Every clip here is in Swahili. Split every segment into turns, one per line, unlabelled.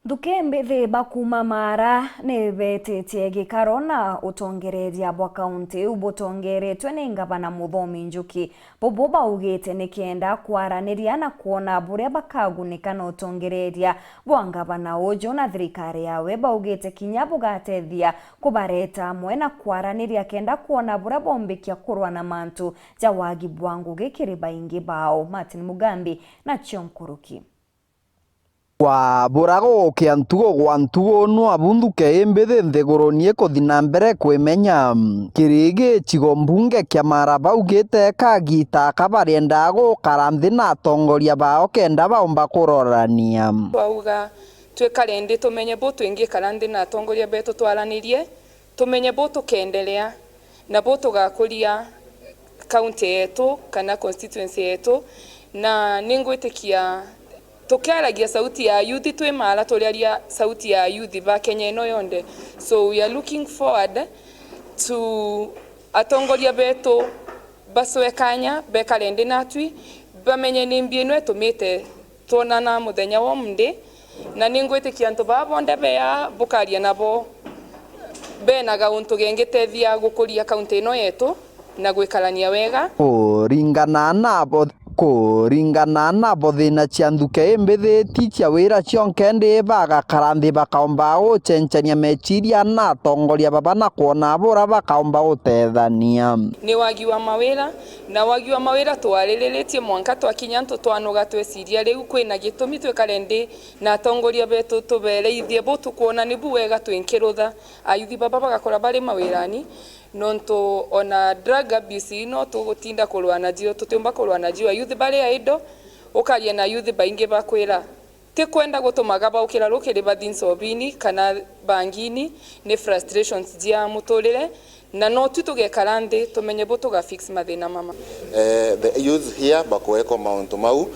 Thukembe thiba kuma Mara ni betitie gikaro na utongereria bwa kaunti ubutongeretwe ni ngavana Muthomi Njuki. Bobo baugite ni kienda kwaraniria na kuona buria bakagunika na utongereria bwa ngavana uju na thirikari yawe. Baugite kinya bugatethia kubareta amwe na kwaraniria kenda kuona buria bombikia kurwa na mantu ja wagi bwa ngugi kiri baingi bao. Martin Mugambi na Chionkuruki.
Kwa burago kiantugo gwantugo no abunduke embethe nthegoronie kuthina mbere kwimenya kirigi chigombunge kya Mara baugite kagita kabarienda gukaranthi na atongoria bao kenda baomba kurorania.
Bauga twikare tumenye bo twingikara nthi na atongoria betu twaranirie tumenye bo tukendelea na bo tugakuria county yetu kana constituency yetu na ningwitikia tukiaragia sauti ya youth twi Mara turiaria sauti ya youth ba Kenya ino yonde. So we are looking forward to atongoria betu baswekanya bekare ndi natwi bamenye nimbi ino etumite tuonana muthenya wa mnde na ningwitikia antu babonde bea bukaria nabo benaga untu gengitethia gukuria county ino yetu na gwikarania wega kuringana na bothina cia nthuke imbithi cia wira cionke ndi bagakaranthi bakaomba gucenjania meciria na atongoria baba na kuona bura bakaomba gutethania ni wagi wa mawira na wagi wa mawira twariritie mwanka twakinya ntu twanuga tweciria riu kwina gitumi twikare ndi na atongoria betu tubereithie bo tukuona ni bu wega twinkirutha ayuthi baba bagakora bari mawirani nonto ona drug abuse ino tugutinda kurwana jio tutumba kurwana jio youth bari aido ukaria na youth baingi bakwira ti kwenda gutumaga baukira rukiri bathinsobini kana bangini ni frustrations jia muturire na no tutugekara nthi tumenye bo tuga fix mathina mama.
The youth here bakweko mauntu mau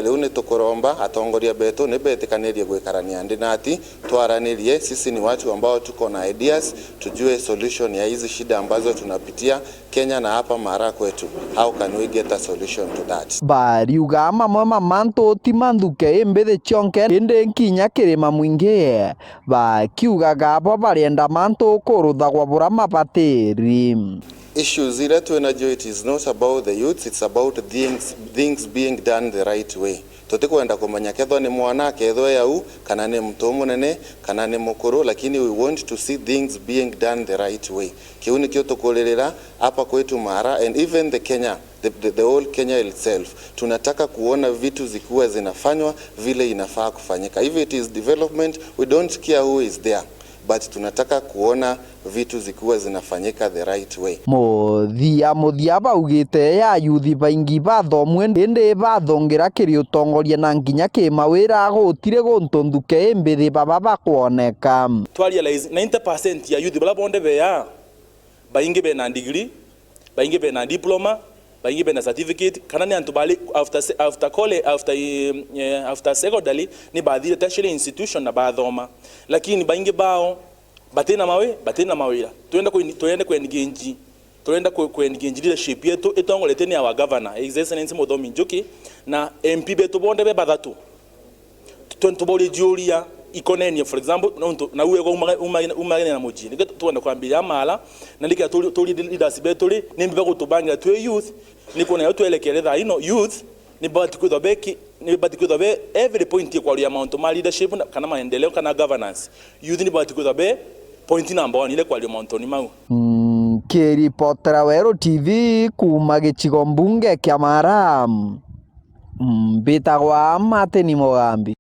riu ni tukuromba atongoria betu ni betikanirie gwikarania ndi nati twaranirie. Sisi ni watu ambao tuko na ideas, tujue solution ya hizi shida ambazo tunapitia Kenya na hapa Mara kwetu. How can we get a solution to that?
Bariuga mamwe mamantu timanthuke imbithi cionke indi nkinya kirima mwingi bakiugaga abo barienda mantu kuruthagwa bura mabatiri.
Issues ile tuenajo, it is not about the youth, it's about things being done the right way. Tutikwenda kumanya ketho ni mwana ketho yau kana ni mtu munene kana ni mukuru, lakini we want to see things being done the right way. Kiu nikio tukulirira hapa kwetu Mara and even the Kenya, the whole Kenya itself. Tunataka kuona vitu zikuwa zinafanywa vile inafaa kufanyika. If it is development, we don't care who is there, but tunataka kuona vitu zikuwa zinafanyika the right way.
Muthia baugite ya yuthi baingi bathomwe indi bathongira kiri utongoria na nginya ki mawira gutire guntu nthuke imbithi baba bakuoneka.
Realize 90% ya youth bala bonde beya baingi be na degree, baingi be na diploma, baingi be na certificate kana ni antu bali after college after secondary ni baadhi tertiary institution na bathoma, lakini baingi bao batena mawira tuende kwenye leadership yetu itongolete ni our governor His Excellency Muthomi Njuki na MP betu bonde be bathatu tubole juria ikonenia. For example na uwe umagene na muji nike tuende kwambia Mara na ndike tuli leaders betu ni mbe gutubanga twe youth niko na tuelekeleza ino youth ni batikuza be every point kwa ya mount ma leadership kana maendeleo kana governance. Youth ni batikuza be point number 1 ile kwa ya mount ni mau.
Kiripotera Wero TV kuma gichigo mbunge kya Mara. Bitagwa Martin Mugambi.